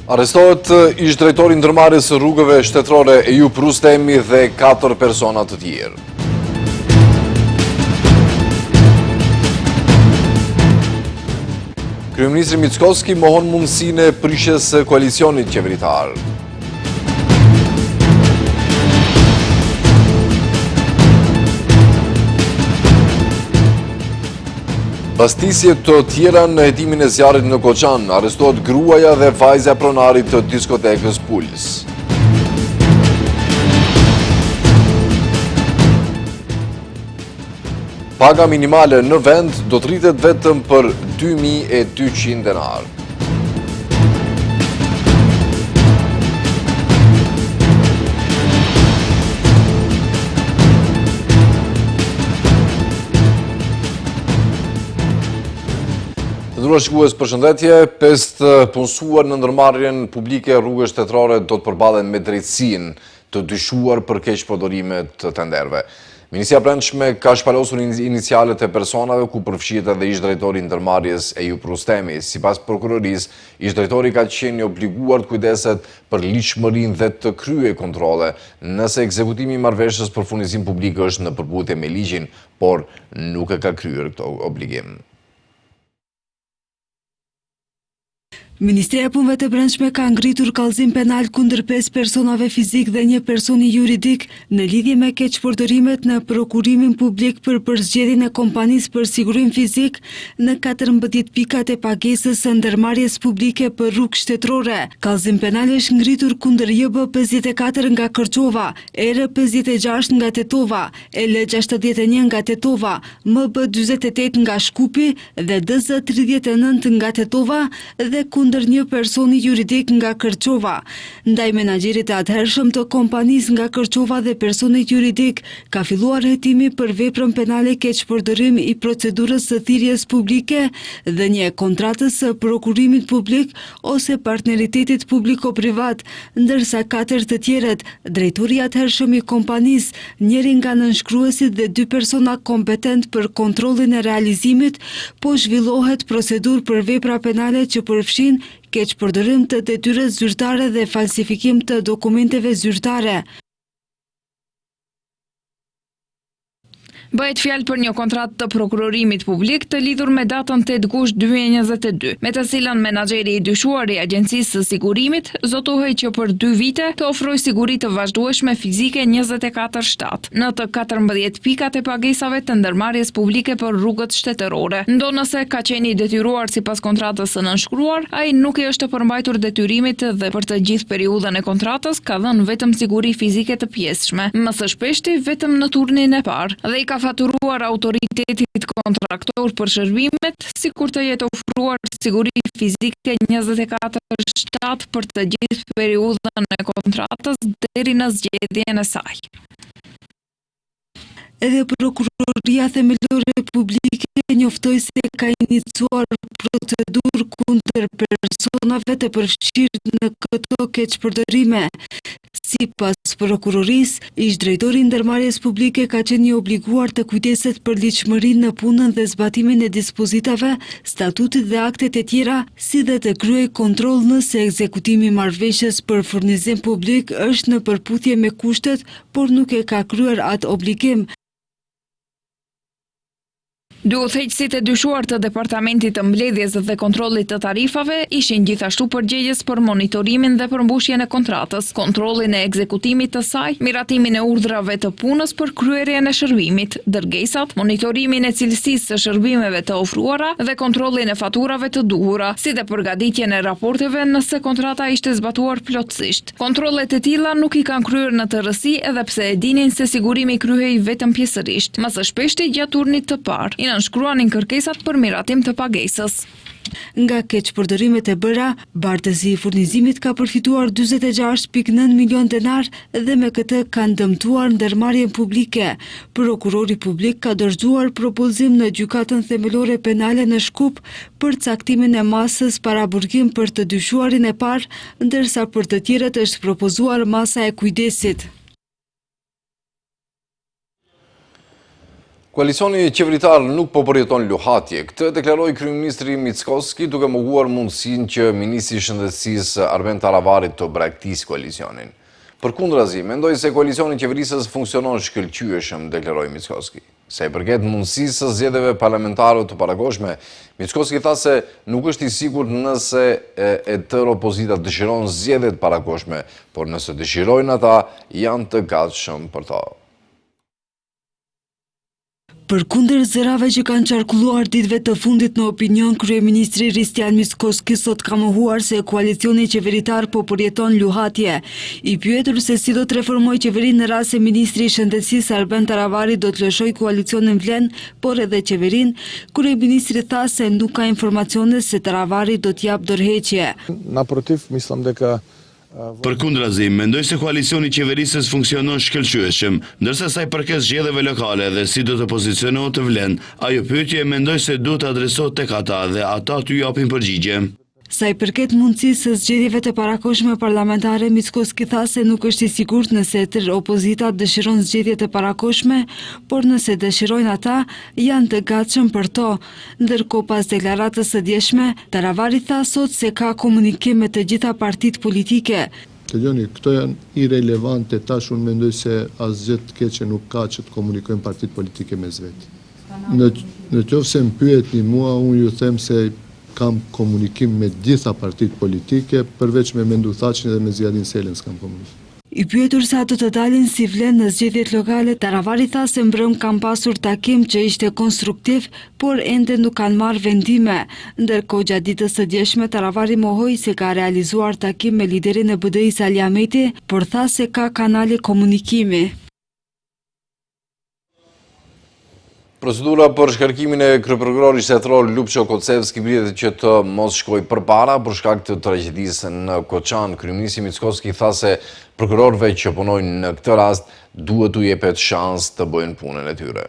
Arrestohet ish drejtori ndërmarrjes së rrugëve shtetërore Eyup Rustemi dhe 4 persona të tjerë. Kryeministri Mickoski mohon mundësinë e prishjes së koalicionit qeveritar. Bastisje të tjera në hetimin e zjarrit në Koçan, arrestohet gruaja dhe vajza e pronarit të diskotekës Puls. Paga minimale në vend do të rritet vetëm për 2.200 denar. Ndërruar shikues, përshëndetje, 5 punësuar në ndërmarrjen publike rrugës shtetërore do të përballen me drejtësinë të dyshuar për keqpërdorime të tenderëve. Ministria e Brendshme ka shpalosur inicialet e personave ku përfshihet edhe ish drejtori i ndërmarrjes Eyup Rustemi. Sipas prokurorisë, ish drejtori ka qenë obliguar të kujdeset për ligjshmërinë dhe të kryejë kontrolle nëse ekzekutimi i marrëveshjes për furnizim publik është në përbutje me ligjin, por nuk e ka kryer këtë obligim. Ministria e Punëve të Brendshme ka ngritur kallëzim penal kundër 5 personave fizik dhe 1 personi juridik në lidhje me keqpërdorimet në prokurimin publik për përzgjedhjen e kompanisë për sigurim fizik në 14 pikat e pagesës së ndërmarrjes publike për rrugë shtetërore. Kallëzim penal është ngritur kundër JB 54 nga Kërçova, ER 56 nga Tetova, EL 61 nga Tetova, MB 48 nga Shkupi dhe DZ 39 nga Tetova dhe kundër 1 personi juridik nga Kërçova. Ndaj menaxherit e atëhershëm të kompanisë nga Kërçova dhe personit juridik ka filluar hetimi për veprën penale keqpërdorim i procedurës së thirrjes publike dhe një kontratës së prokurimit publik ose partneritetit publiko-privat, ndërsa 4 të tjerët, drejtori i atëhershëm i kompanisë, njëri nga nënshkruesit dhe 2 persona kompetent për kontrollin e realizimit, po zhvillohet procedurë për vepra penale që përfshin keqpërdorim të detyrës zyrtare dhe falsifikim të dokumenteve zyrtare. Bëhet fjalë për një kontratë të prokurorimit publik të lidhur me datën 8 gusht 2022, me të cilën menaxheri i dyshuar i Agjencisë së Sigurimit zotohej që për 2 vite të ofrojë siguri të vazhdueshme fizike 24 shtat në të 14 pikat e pagesave të ndërmarrjes publike për rrugët shtetërore. Ndonëse ka qenë i detyruar sipas kontratës së nënshkruar, ai nuk i është përmbajtur detyrimit dhe për të gjithë periudhën e kontratës ka dhënë vetëm siguri fizike të pjesshme, më së shpeshti vetëm në turnin e parë, dhe i ka faturuar autoritetit kontraktor për shërbimet, sikur të jetë ofruar siguri fizike 24 shtat për të gjithë periudhën e kontratës deri në zgjedhjen e saj. Edhe Prokuroria Themelore Publike njoftoi se ka iniciuar procedurë kundër personave të përfshirë në këto keqpërdorime. Sipas prokurorisë, ish drejtori i ndërmarrjes publike ka qenë i obliguar të kujdeset për ligjshmërinë në punën dhe zbatimin e dispozitave, statutit dhe aktet e tjera, si dhe të kryejë kontroll nëse ekzekutimi i marrëveshjes për furnizim publik është në përputhje me kushtet, por nuk e ka kryer atë obligim. Dy udhëheqësit e dyshuar të Departamentit të Mbledhjes dhe Kontrollit të Tarifave ishin gjithashtu përgjegjës për monitorimin dhe përmbushjen e kontratës, kontrollin e ekzekutimit të saj, miratimin e urdhrave të punës për kryerjen e shërbimit, dërgesat, monitorimin e cilësisë së shërbimeve të ofruara dhe kontrollin e faturave të duhura, si dhe përgatitjen e raporteve nëse kontrata ishte zbatuar plotësisht. Kontrollet e tilla nuk i kanë kryer në tërësi edhe pse e dinin se sigurimi kryhej vetëm pjesërisht, më së shpeshti gjatë turnit të parë. Nënshkruanin kërkesat për miratim të pagesës. Nga keqpërdorimet e bëra, Bardëzi i furnizimit ka përfituar 46.9 milion denar dhe me këtë kanë dëmtuar ndërmarrjen publike. Prokurori publik ka dorëzuar propozim në gjykatën themelore penale në Shkup për caktimin e masës paraburgim për të dyshuarin e parë, ndërsa për të tjerët është propozuar masa e kujdesit. Koalicioni qeveritar nuk po përjeton luhatje. Këtë deklaroi kryeministri Mickoski duke mohuar mundësinë që ministri i Shëndetësisë Arben Taravari të braktisë koalicionin. Përkundrazi, mendoi se koalicioni i qeverisës funksionon shkëlqyeshëm, deklaroi Mickoski. Sa i përket mundësisë së zgjedhjeve parlamentare të parakoshme, Mickoski tha se nuk është i sigurt nëse e tërë opozita dëshiron zgjedhjet parakoshme, por nëse dëshirojnë ata, janë të gatshëm për to. Përkundër zërave që kanë qarkulluar ditëve të fundit në opinion, kryeministri Hristian Mickoski sot ka mohuar se koalicioni qeveritar po përjeton luhatje. I pyetur se si do të reformojë qeverinë në rast se ministri i Shëndetësisë Arben Taravari do të lëshojë koalicionin vlen, por edhe qeverinë, kryeministri tha se nuk ka informacione se Taravari do të jap dorëheqje. Naprotiv, mislim дека Përkundrazi, mendoj se koalicioni i qeverisës funksionon shkëlqyeshëm, ndërsa sa i përket zgjedhjeve lokale dhe si do të pozicionohet të vlen, ajo pyetje mendoj se duhet të adresohet tek ata dhe ata t'ju japin përgjigje. Sa i përket mundësisë së zgjedhjeve të parakoshme parlamentare, Mickoski tha se nuk është i sigurt nëse tërë opozita dëshiron zgjedhje të parakoshme, por nëse dëshirojnë ata, janë të gatshëm për to. Ndërkohë pas deklaratës së djeshme, Taravari tha sot se ka komunikim me të gjitha partitë politike. Të gjoni, këto janë irelevante, tash unë mendoj se asgjë të keqe nuk ka që të komunikojnë partitë politike mes vetë. Në qoftë se më pyetni mua, unë ju them se kam komunikim me gjitha partitë politike, përveç me Mendu Thaçin dhe me Zjadin Selën s'kam komunikim. I pyetur sa do të dalin si vlen në zgjedhjet lokale, Taravari tha se mbrëm kam pasur takim që ishte konstruktiv, por ende nuk kanë marrë vendime. Ndërkohë gjatë ditës së djeshme, Taravari mohoi se ka realizuar takim me liderin e BDI-s Ali Ahmeti, por tha se ka kanale komunikimi. Procedura për shkarkimin e kryeprokurorit shtetëror Lupço Kocevski pritet që të mos shkojë përpara për shkak të tragjedisë në Koçan. Kryeministri Mickoski tha se prokurorëve që punojnë në këtë rast duhet u jepet shans të bëjnë punën e tyre.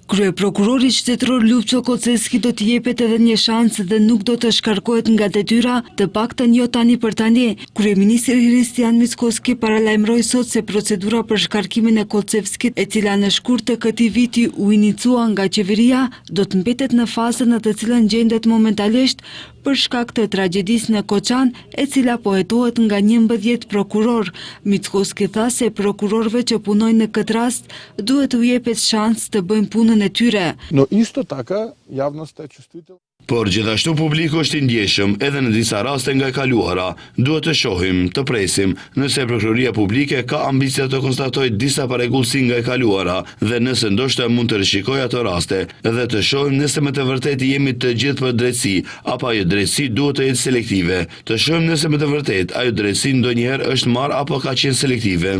Kryeprokurori shtetëror Lupço Kocevski do t'i jepet edhe një shans dhe nuk do të shkarkohet nga detyra, të paktën jo tani për tani. Kryeministri Hristian Mickoski paralajmëroi sot se procedura për shkarkimin e Kocevskit, e cila në shkurt të këtij viti u inicua nga qeveria, do të mbetet në fazën në të cilën gjendet momentalisht për shkak të tragjedisë në Koçan, e cila po hetohet nga 11 prokuror. Mickoski tha se prokurorëve që punojnë në këtë rast duhet u jepet shans të bëjnë punën e tyre. No isto taka, javnost e čustitel. Por gjithashtu publiku është i ndjeshëm edhe në disa raste nga e kaluara. Duhet të shohim, të presim, nëse prokuroria publike ka ambicia të konstatojë disa paregullsi nga e kaluara dhe nëse ndoshta mund të rishikojë ato raste dhe të shohim nëse me të vërtetë jemi të gjithë për drejtësi, apo ajo drejtësi duhet të jetë selektive. Të shohim nëse me të vërtetë ajo drejtësi ndonjëherë është marrë apo ka qenë selektive.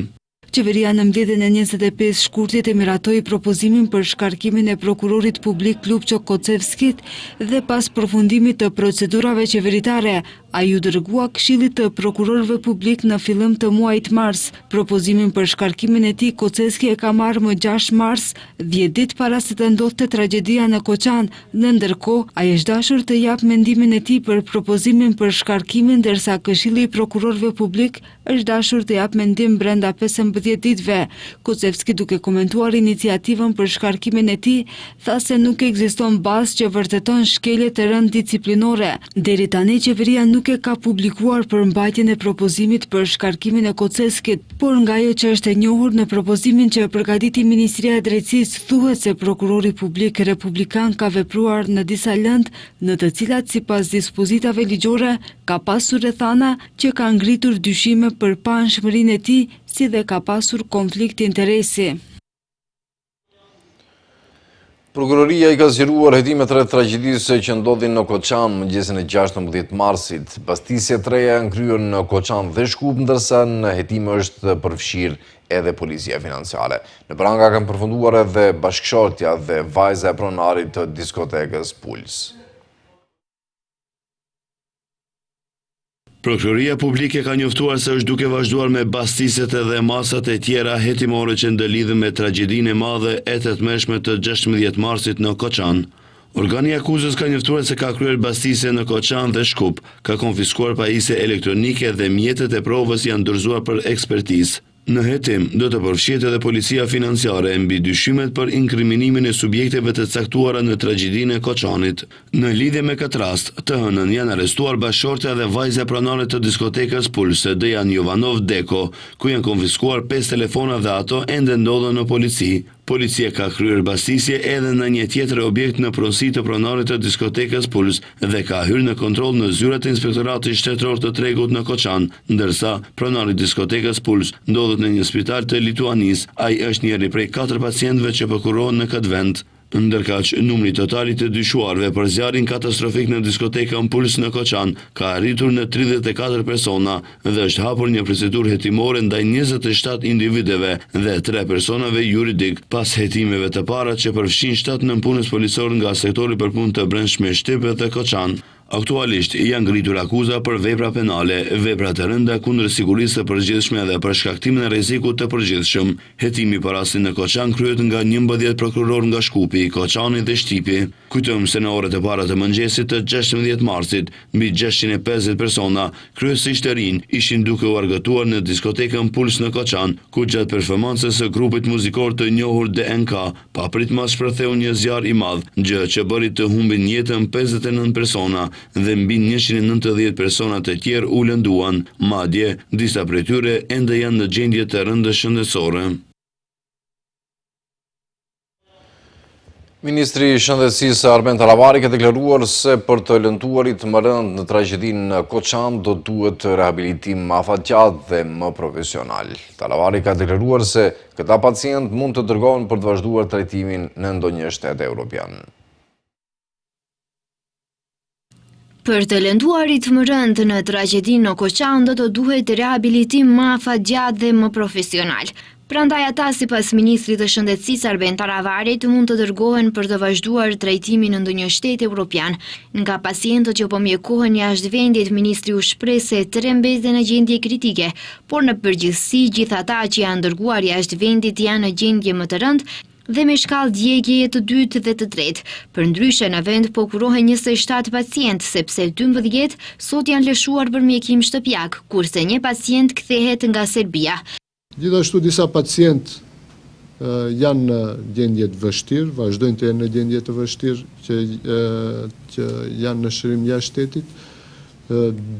Qeveria në mbledhjen e 25 shkurtit e miratoi propozimin për shkarkimin e prokurorit publik Lupço Kocevskit dhe pas përfundimit të procedurave qeveritare, ai u dërgua Këshillit të Prokurorëve Publik në fillim të muajit mars. Propozimin për shkarkimin e tij Kocevski e ka marrë më 6 mars, 10 ditë para se të ndodhte tragjedia në Koçan. Në ndërkohë, ai është dashur të jap mendimin e tij për propozimin për shkarkimin, ndërsa Këshilli i Prokurorëve Publik është dashur të jap mendim brenda 15 ditëve. Kocevski, duke komentuar iniciativën për shkarkimin e tij, tha se nuk ekziston bazë që vërteton shkelje të rënd disciplinore. Deri tani qeveria nuk e ka publikuar përmbajtjen e propozimit për shkarkimin e Kocevskit, por nga ajo që është e njohur në propozimin që përgatiti Ministria e Drejtësisë thuhet se prokurori publik republikan ka vepruar në disa lëndë në të cilat sipas dispozitave ligjore ka pasur rrethana që kanë ngritur dyshime për paanshmërinë e tij, si dhe ka pasur konflikt interesi. Prokuroria i ka zgjeruar hetimet rreth tragjedisë që ndodhin në Koçan mëngjesin e 16 marsit. Pastisje të reja janë kryer në Koçan dhe Shkup, ndërsa në hetime është përfshirë edhe policia financiare. Në pranga kanë përfunduar edhe bashkëshortja dhe vajza e pronarit të diskotekës Puls. Prokuroria publike ka njoftuar se është duke vazhduar me bastiset dhe masat e tjera hetimore që ndëlidhen me tragjedinë e madhe e të tmerrshme të 16 marsit në Koçan. Organi i akuzës ka njoftuar se ka kryer bastise në Koçan dhe Shkup, ka konfiskuar pajisje elektronike dhe mjetet e provës janë dorëzuar për ekspertizë. Në hetim, do të përfshihet edhe policia financiare mbi dyshimet për inkriminimin e subjekteve të caktuara në tragjedinë e Koçanit. Në lidhje me këtë rast, të hënën janë arrestuar bashkëshortja dhe vajza pronare të diskotekës Pulse, Dejan Jovanov Deko, ku janë konfiskuar 5 telefona dhe ato ende ndodhen në polici. Policia ka kryer bastisje edhe në një tjetër objekt në pronësi të pronarit të diskotekës Puls dhe ka hyrë në kontroll në zyrat e Inspektoratit Shtetëror të Tregut në Koçan, ndërsa pronari i diskotekës Puls ndodhet në një spital të Lituanisë. Ai është njëri prej 4 pacientëve që prokurohen në këtë vend. Ndërkaq, numri total i të dyshuarve për zjarrin katastrofik në diskotekën Puls në Koçan ka arritur në 34 persona dhe është hapur një procedurë hetimore ndaj 27 individëve dhe 3 personave juridik pas hetimeve të para që përfshin 7 nënpunës policor nga sektori për punë të brendshme Shtyp dhe Koçan. Aktualisht janë ngritur akuza për vepra penale, vepra të rënda kundër sigurisë së përgjithshme dhe për shkaktimin e rrezikut të përgjithshëm. Hetimi për rastin në Koçan kryhet nga 11 prokuror nga Shkupi, Koçani dhe Shtipi. Kujtojmë se në orët e para të mëngjesit të 16 marsit, mbi 650 persona, kryesisht të rinj, ishin duke u argëtuar në diskotekën Puls në Koçan, ku gjatë performancës së grupit muzikor të njohur DNK, papritmas shpërtheu një zjarr i madh, gjë që bëri të humbin jetën 59 persona dhe mbi 190 persona të tjerë u lënduan, madje disa prej tyre ende janë në gjendje të rëndë shëndetësore. Ministri i Shëndetësisë Arben Talavari ka deklaruar se për të lënduarit më rënd në tragjedinë në Koçan do duhet rehabilitim afatgjat dhe më profesional. Talavari ka deklaruar se këta pacient mund të dërgohen për të vazhduar trajtimin në ndonjë shtet evropian. Për të lënduarit më rënd në tragjedinë në Koçan do të duhet rehabilitim më afatgjat dhe më profesional. Prandaj ata, sipas Ministrit të Shëndetësisë Arben Talavari, mund të dërgohen për të vazhduar trajtimin në ndonjë shtet evropian. Nga pacientët që po mjekohen jashtë vendit, ministri u shpreh se 3 mbeten në gjendje kritike, por në përgjithësi gjithë ata që janë dërguar jashtë vendit janë në gjendje më të rëndë dhe me shkallë djegjeje të dytë dhe të tretë. Përndryshe në vend po kurohen 27 pacient, sepse 12 sot janë lëshuar për mjekim shtëpiak, kurse një pacient kthehet nga Serbia. Gjithashtu disa pacient janë në gjendje të vështirë, vazhdojnë të jenë në gjendje të vështirë që janë në shërim jashtë shtetit.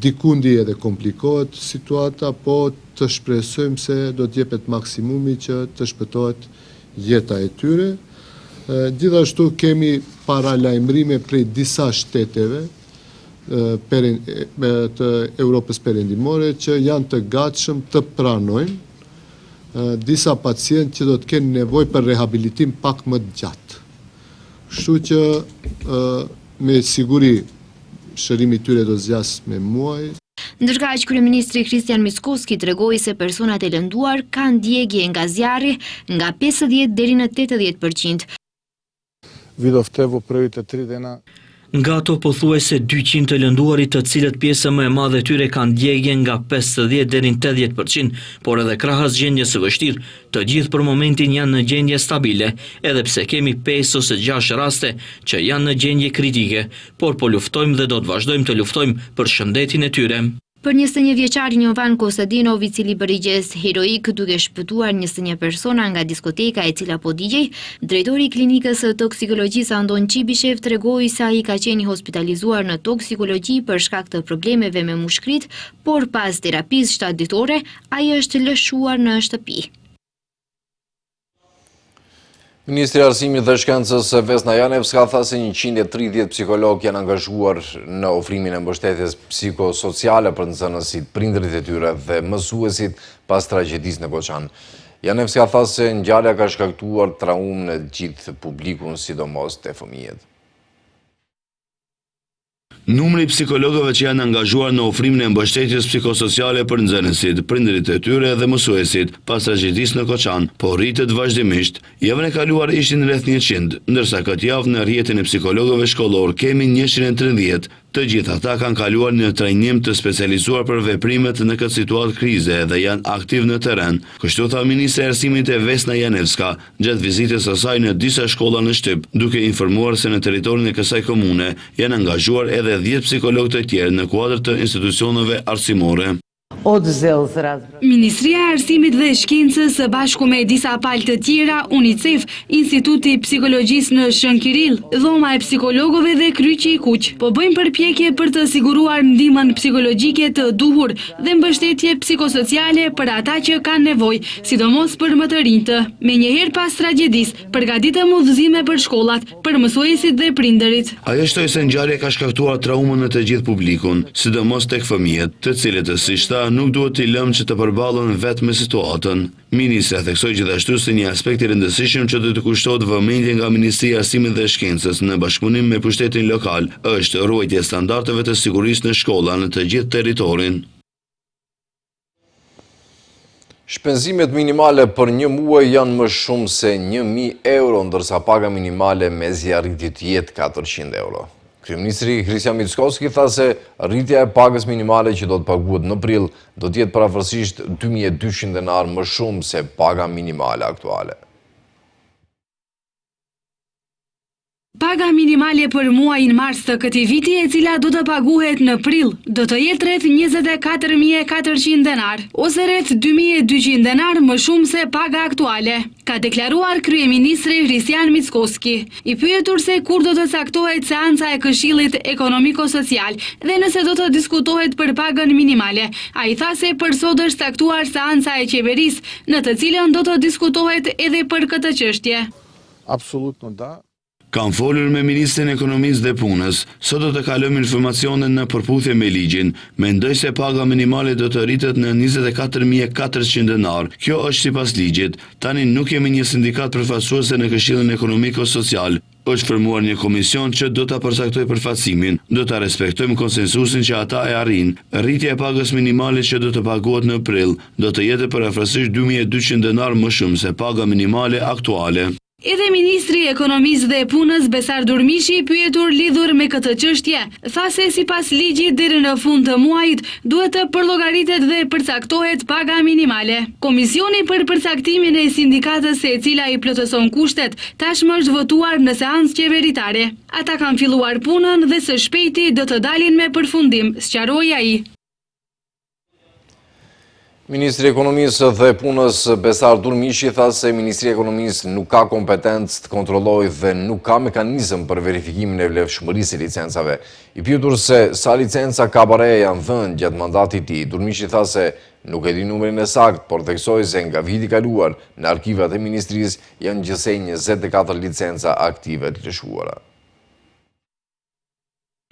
Dikundi edhe komplikohet situata, po të shpresojmë se do të jepet maksimumi që të shpëtohet jeta e tyre. Gjithashtu kemi paralajmërime prej disa shteteve të Europës perëndimore që janë të gatshëm të pranojnë disa pacient që do të kenë nevojë për rehabilitim pak më të gjatë. Kështu që me siguri shërimi i tyre do zgjas me muaj. Ndërkaq kryeministri Kristian Mickoski tregoi se personat e lënduar kanë djegje nga zjarri nga 50 deri në 80%. Vidovtevo prvite 3 dana. Nga ato pothuajse 200 të lënduarit, të cilët pjesë më e madhe tyre kanë djegje nga 50 deri në 80%, por edhe krahas gjendjes së vështirë, të gjithë për momentin janë në gjendje stabile, edhe pse kemi 5 ose 6 raste që janë në gjendje kritike, por po luftojmë dhe do të vazhdojmë të luftojmë për shëndetin e tyre. Për 21 vjeçarin Jovan Kostadinov, i cili bërigjes heroik duke shpëtuar 21 persona nga diskoteka e cila po digjej, drejtori i klinikës së toksikologjisë Andon Çibishev tregoi se ai ka qenë hospitalizuar në toksikologji për shkak të problemeve me mushkrit, por pas terapisë 7 ditore, ai është lëshuar në shtëpi. Ministri i Arsimit dhe Shkencës Vesna Janevska tha se 130 psikologë janë angazhuar në ofrimin e mbështetjes psikosociale për nxënësit, prindërit e tyre dhe mësuesit pas tragjedisë në Koçan. Janevska tha se ngjarja ka shkaktuar traumë në gjithë publikun, sidomos te fëmijët. Numri i psikologëve që janë angazhuar në ofrimin e mbështetjes psikosociale për nxënësit, prindërit e tyre dhe mësuesit pas tragjedisë në Koçan, po rritet vazhdimisht. Javën e kaluar ishin rreth 100, ndërsa këtë javë në rrjetin e psikologëve shkollor kemi 130. Të gjithë ata kanë kaluar një trajnim të specializuar për veprimet në këtë situatë krize dhe janë aktiv në terren. Kështu tha ministri i Arsimit Vesna Janevska gjatë vizitës së saj në disa shkolla në Shtyp, duke informuar se në territorin e kësaj komune janë angazhuar edhe 10 psikologë të tjerë në kuadër të institucioneve arsimore. Ministria e Arsimit dhe Shkencës së bashku me disa palë të tjera, UNICEF, Instituti i Psikologjisë në Shënkiril, Dhoma e Psikologëve dhe Kryqi i Kuq, po bëjmë përpjekje për të siguruar ndihmën psikologjike të duhur dhe mbështetje psikosociale për ata që kanë nevojë, sidomos për më të rinjtë. Menjëherë pas tragjedisë, përgatitëm udhëzime për shkollat, për mësuesit dhe prindërit. Ajo shtoi se ngjarja ka shkaktuar traumën në të gjithë publikun, sidomos tek fëmijët, të cilët nuk duhet t'i lëmë që të përballen vetë me situatën. Ministra theksoi gjithashtu se një aspekt i rëndësishëm që do të kushtohet vëmendje nga Ministria e Arsimit dhe Shkencës në bashkëpunim me pushtetin lokal është ruajtja e standardeve të sigurisë në shkolla në të gjithë territorin. Shpenzimet minimale për një muaj janë më shumë se 1.000 euro, ndërsa paga minimale mezi arriti të jetë 400 euro. Kryeministri Kristian Mickoski tha se rritja e pagës minimale që do të paguhet në prill do të jetë parafërsisht 2.200 denar më shumë se paga minimale aktuale. Paga minimale për muajin mars të këtij viti, e cila do të paguhet në prill, do të jetë rreth 24.400 denar, ose rreth 2.200 denar më shumë se paga aktuale, ka deklaruar kryeministri Kristian Mickoski. I pyetur se kur do të caktohet seanca e Këshillit Ekonomiko-Social dhe nëse do të diskutohet për pagën minimale, ai tha se për sot është caktuar seanca e qeverisë, në të cilën do të diskutohet edhe për këtë çështje. Apsolutno da. Kam folur me Ministrin e Ekonomisë dhe Punës, sot do të kalojmë informacione në përputhje me ligjin. Mendoj se paga minimale do të rritet në 24.400 denar. Kjo është sipas ligjit. Tani nuk jemi një sindikat përfaqësuese në Këshillin Ekonomiko-Social. Është formuar një komision që do ta përcaktojë përfaqësimin. Do ta respektojmë konsensusin që ata e arrin. Rritja e pagës minimale që do të paguhet në prill do të jetë parafërsisht 2.200 denar më shumë se paga minimale aktuale. Edhe Ministri i Ekonomisë dhe Punës Besar Durmishi, pyetur lidhur me këtë çështje, tha se sipas ligjit deri në fund të muajit duhet të përllogaritet dhe përcaktohet paga minimale. Komisioni për përcaktimin e sindikatës e cila i plotëson kushtet tashmë është votuar në seancë qeveritare. Ata kanë filluar punën dhe së shpejti do të dalin me përfundim, sqaroi ai. Ministri i Ekonomisë dhe Punës Besar Durmishi tha se Ministria e Ekonomisë nuk ka kompetencë të kontrollojë dhe nuk ka mekanizëm për verifikimin e vlefshmërisë së licencave. I pyetur se sa licenca kabareje janë dhënë gjatë mandatit të tij, Durmishi tha se nuk e di numrin e saktë, por theksoi se nga viti i kaluar në arkivat e ministrisë janë gjithsej 24 licenca aktive të lëshuara.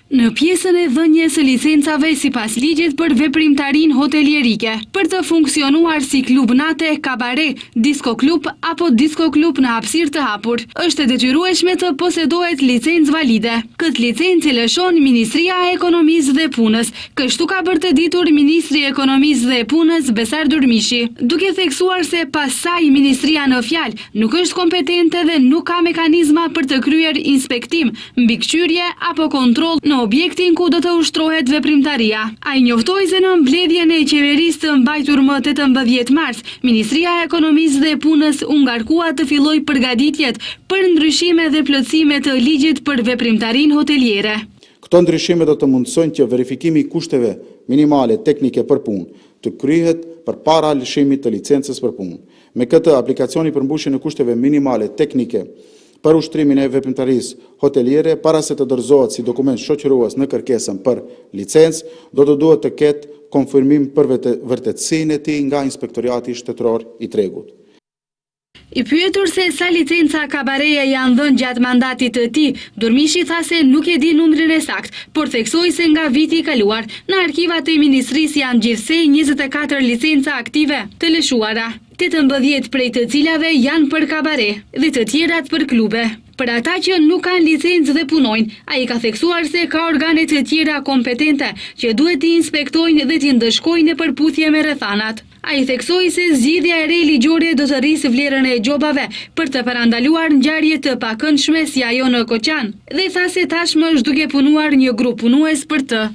Në pjesën e dhënies së licencave sipas ligjit për veprimtarinë hotelierike, për të funksionuar si klub nate, kabare, disko klub apo disko klub në hapësirë të hapur, është e detyrueshme të posedohet licencë valide. Këtë licencë lëshon Ministria e Ekonomisë dhe Punës, kështu ka bërë të ditur Ministri i Ekonomisë dhe Punës Besar Durmishi, duke theksuar se pas saj Ministria në fjalë nuk është kompetente dhe nuk ka mekanizma për të kryer inspektim, mbikëqyrje apo kontroll në objektin ku do të ushtrohet veprimtaria. Ai njoftoi se në mbledhjen e qeverisë të mbajtur më 18 mars, Ministria e Ekonomisë dhe Punës u ngarkua të fillojë përgatitjet për ndryshime dhe plotësime të ligjit për veprimtarinë hoteliere. Këto ndryshime do të mundësojnë që verifikimi i kushteve minimale teknike për punë të kryhet përpara lëshimit të licencës për punë. Me këtë, aplikacioni përmbushjen e kushteve minimale teknike për ushtrimin e veprimtarisë hoteliere, para se të dorëzohet si dokument shoqërues në kërkesën për licencë, do të duhet të ketë konfirmim për vërtetësinë e tij nga Inspektorati Shtetëror i Tregut. I pyetur se sa licenca kabareje janë dhënë gjatë mandatit të tij, Durmishi tha se nuk e di numrin e saktë, por theksoi se nga viti i kaluar në arkivat e ministrisë janë gjithsej 24 licenca aktive të lëshuara, 18 prej të cilave janë për kabare dhe të tjerat për klube. Për ata që nuk kanë licencë dhe punojnë, ai ka theksuar se ka organe të tjera kompetente që duhet t'i inspektojnë dhe t'i ndëshkojnë në përputhje me rrethanat. Ai theksoi se zgjidhja e re ligjore do të rrisë vlerën e gjobave për të parandaluar ngjarje të pakëndshme si ajo në Koqan dhe tha se tashmë është duke punuar një grup punues për të.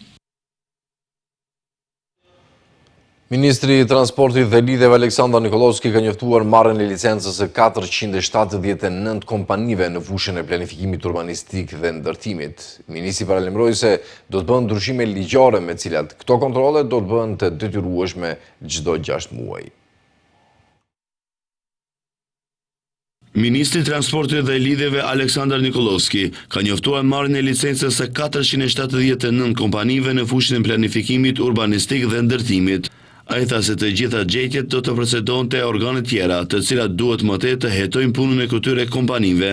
Ministri i Transportit dhe Lidhjeve Aleksandar Nikolovski ka njoftuar marrjen e licencës së 479 kompanive në fushën e planifikimit urbanistik dhe ndërtimit. Ministri paralajmëroi se do të bëhen ndryshime ligjore me të cilat këto kontrolle do të bëhen të detyrueshme çdo 6 muaj. Ministri i Transportit dhe Lidhjeve Aleksandar Nikolovski ka njoftuar marrjen e licencës së 479 kompanive në fushën e planifikimit urbanistik dhe ndërtimit. Ai tha se të gjitha gjetjet do të procedohen te organet tjera, të cilat duhet më tej të hetojnë punën e këtyre kompanive.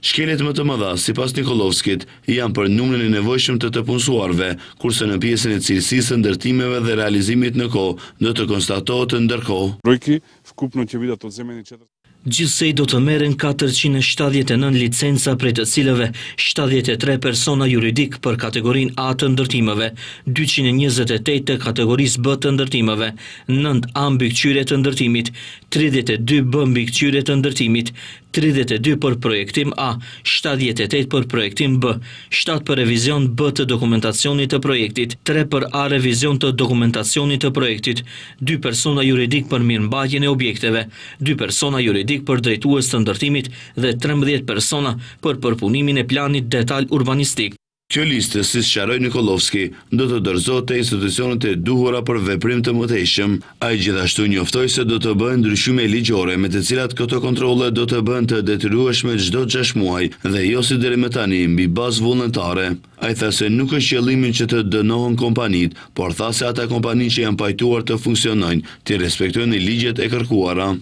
Shkeljet më të mëdha, sipas Nikolovskit, janë për numrin e nevojshëm të punësuarve, kurse në pjesën e cilësisë së ndërtimeve dhe realizimit në kohë do të konstatohet ndërkohë. Brojki wkupno që vida të zemeni qëtër. Gjithsej do të merren 479 licenca prej të cilëve 73 persona juridik për kategorinë A të ndërtimeve, 228 të kategorisë B të ndërtimeve, 9 A mbikëqyrje të ndërtimit, 32 B mbikëqyrje të ndërtimit, 32 për projektim A, 78 për projektim B, 7 për revizion B të dokumentacionit të projektit, 3 për A revizion të dokumentacionit të projektit, 2 persona juridik për mirëmbajtjen e objekteve, 2 persona juridik për drejtues të ndërtimit dhe 13 persona për përpunimin e planit detaj urbanistik. Kjo listë, si sqaroi Nikolovski, do të dorëzohet te institucionet e duhura për veprim të mëtejshëm. Ai gjithashtu njoftoi se do të bëhen ndryshime ligjore me të cilat këto kontrolle do të bëhen të detyrueshme çdo 6 muaj dhe jo si deri më tani mbi bazë vullnetare. Ai tha se nuk është qëllimi që të dënohen kompanitë, por tha se ata kompani që janë pajtuar të funksionojnë, të respektojnë ligjet e kërkuara.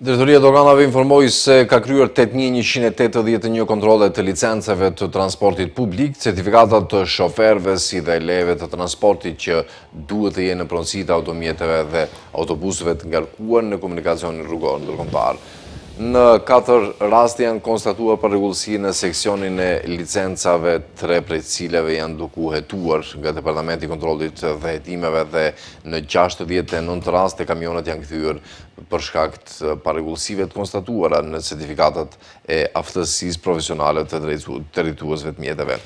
Drejtoria e Doganave informoi se ka kryer 8181 kontrolle të licencave të transportit publik, certifikatat të shoferëve si dhe lejeve të transportit që duhet të jenë në pronësi të automjeteve dhe autobusëve të ngarkuar në komunikacionin rrugor ndërkombëtar. Në 4 raste janë konstatuar parregullsi në seksionin e licencave, 3 prej cilave janë duke u hetuar nga Departamenti i Kontrollit dhe Hetimeve dhe në 69 raste kamionet janë kthyer për shkak të parregullsive të konstatuara në certifikatat e aftësisë profesionale të drejtuesve të mjeteve.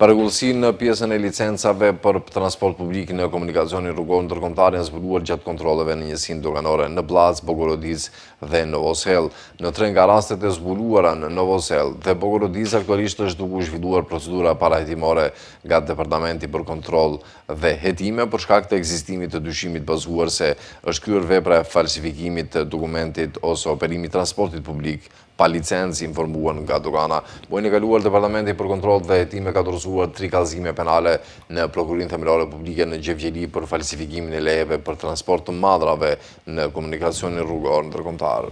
Parregullsi në pjesën e licencave për transport publik në komunikacionin rrugor ndërkombëtar janë zbuluar gjatë kontrolleve në njësinë doganore në Blac, Bogorodicë dhe Novosel. Në 3 nga rastet e zbuluara në Novosel dhe Bogorodicë aktualisht është duke u zhvilluar procedura parahetimore nga Departamenti për Kontroll dhe Hetime për shkak të ekzistimit të dyshimit bazuar se është kryer vepra e falsifikimit të dokumentit ose operimit transportit publik pa licencë, informuar nga dogana. Muajin e kaluar Departamenti për Kontroll dhe Hetime ka dorëzuar 3 kallëzime penale në Prokurinë Themelore Publike në Gjevgjeli për falsifikimin e lejeve për transport të madrave në komunikacionin rrugor ndërkombëtar.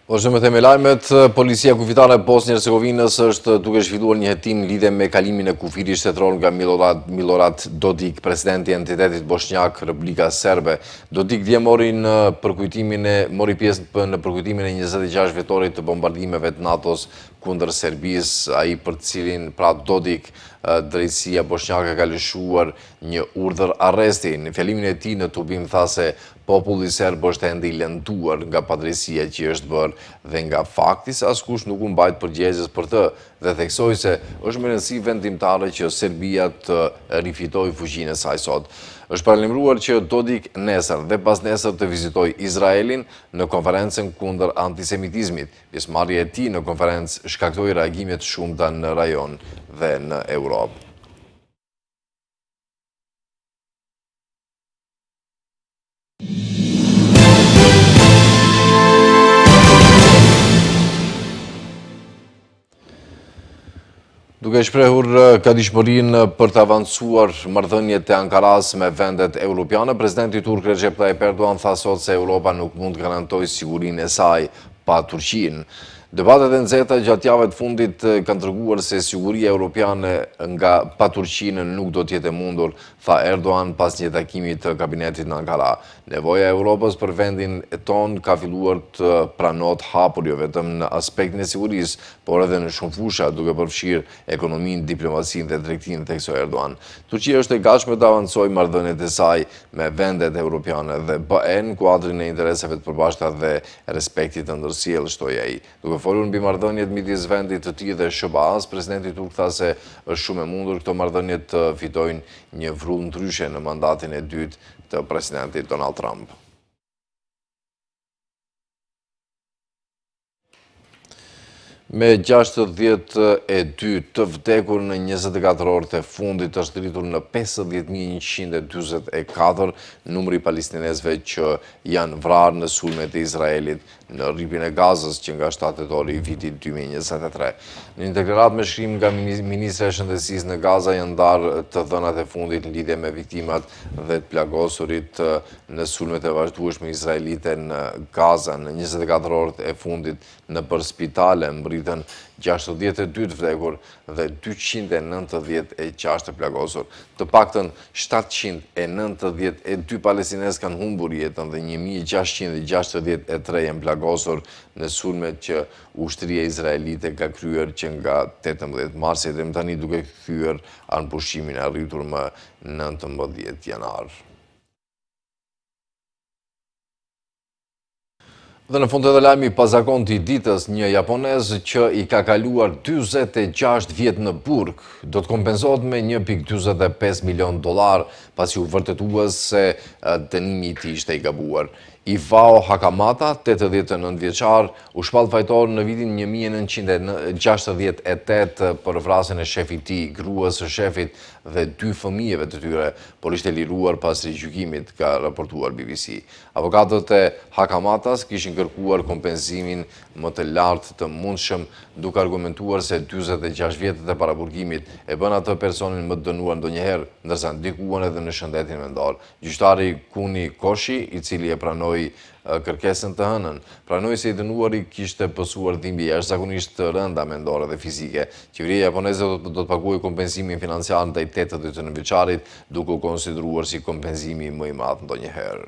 Vazhdojmë me theme lajmet. Policia kufitare e Bosnjë-Hercegovinës është duke zhvilluar një hetim lidhe me kalimin e kufirit shtetror nga Milorad Dodik, presidenti i entitetit bosnjak Republika Serbe. Dodik dje mori pjesë në përkujtimin e 26 vjetorit të bombardimeve të NATO-s kundër Serbisë, ai për cilin pra Dodik drejtësia bosnjake ka lëshuar një urdhër arresti. Në fjalimin e tij në tubim tha se populli serb është ende i lënduar nga padrejësia që është bërë dhe nga fakti se askush nuk u mbajt përgjegjës për të dhe theksoi se është me rëndësi vendimtare që Serbia të rifitojë fuqinë e saj sot. Është paralajmëruar që Dodik nesër dhe pas nesër të vizitojë Izraelin në konferencën kundër antisemitizmit. Pjesëmarrja e tij në konferencë shkaktoi reagime të shumta në rajon dhe në Europë. Duke shprehur kadishmërinë për të avancuar marrëdhëniet e Ankaras me vendet europiane, presidenti turk Recep Tayyip Erdogan tha sot se Europa nuk mund të garantojë sigurinë e saj pa Turqinë. Debatet e nxehta gjatë javëve të fundit kanë treguar se siguria europiane nga pa Turqinë nuk do të jetë e mundur, tha Erdogan pas një takimi të kabinetit në Ankara. Nevoja e Europës për vendin ton ka filluar të pranohet hapur jo vetëm në aspektin e sigurisë, por edhe në shumë fusha, duke përfshirë ekonominë, diplomacinë dhe drejtimin, theksoi Erdogan. Turqia është e gatshme të avancojë marrëdhëniet e saj me vendet europiane dhe BE-n në kuadrin e interesave të përbashkëta dhe respektit të ndërsjellë, shtoi ai. Duke folur mbi marrëdhëniet midis vendit të tij dhe SBA-s, presidenti turk tha se është shumë e mundur këto marrëdhënie të fitojnë një vrull ndryshe në mandatin e dytë të presidentit Donald Trump. Me 62 të vdekur në 24 orët e fundit është rritur në 50.144 numri palestinesve që janë vrarë në sulmet e Izraelit në rripin e Gazës që nga 7 tetori i vitit 2023. Në një deklarat me shkrim nga Ministre e Shëndetësisë në Gaza janë ndarë të dhënat e fundit në lidhje me viktimat dhe të plagosurit në sulmet e vazhdueshme izraelite në Gaza. Në 24 orët e fundit në për spitale mbritën 62 të vdekur dhe 296 të plagosur. Të paktën 792 palestinezë kanë humbur jetën dhe 1663 janë plagosur në sulmet që ushtria izraelite ka kryer që nga 18 marsi dhe më tani duke kthyer anë pushimin e arritur më 19 janar. Dhe në fund edhe lajmi pazakonti i ditës, një japonez që i ka kaluar 46 vjet në burg, do të kompenzohet me 1.45 milion dolar, pasi u vërtetuar se dënimi i tij ishte i gabuar. Ivao Hakamata, 89 vjeçar, u shpall fajtor në vitin 1968 për vrasjen e shefit të tij, gruas së shefit dhe 2 fëmijëve të tyre, por ishte liruar pas rigjykimit, ka raportuar BBC. Avokatët e Hakamatas kishin kërkuar kompensimin më të lartë të mundshëm, duke argumentuar se 46 vjetët e paraburgimit e bën atë personin më të dënuar ndonjëherë, ndërsa ndikuan edhe në shëndetin mendor. Gjyqtari Kuni Koshi, i cili e pranoi kërkesën të hënën, pranoi se i dënuari kishte pësuar dhimbje jashtëzakonisht të rënda mendore dhe fizike. Qeveria japoneze do të paguajë kompensimin financiar ndaj 89 vjeçarit, duke u konsideruar si kompensimi më i madh ndonjëherë.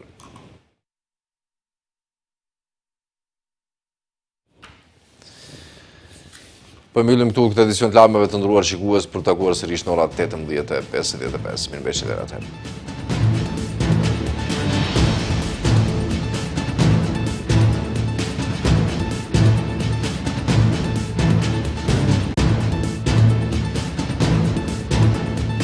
Po mbyllim këtu këtë edicion të lajmeve të nderuar shikues për takuar sërish në orat 18:55. Mirëmbëjtje deri atëherë.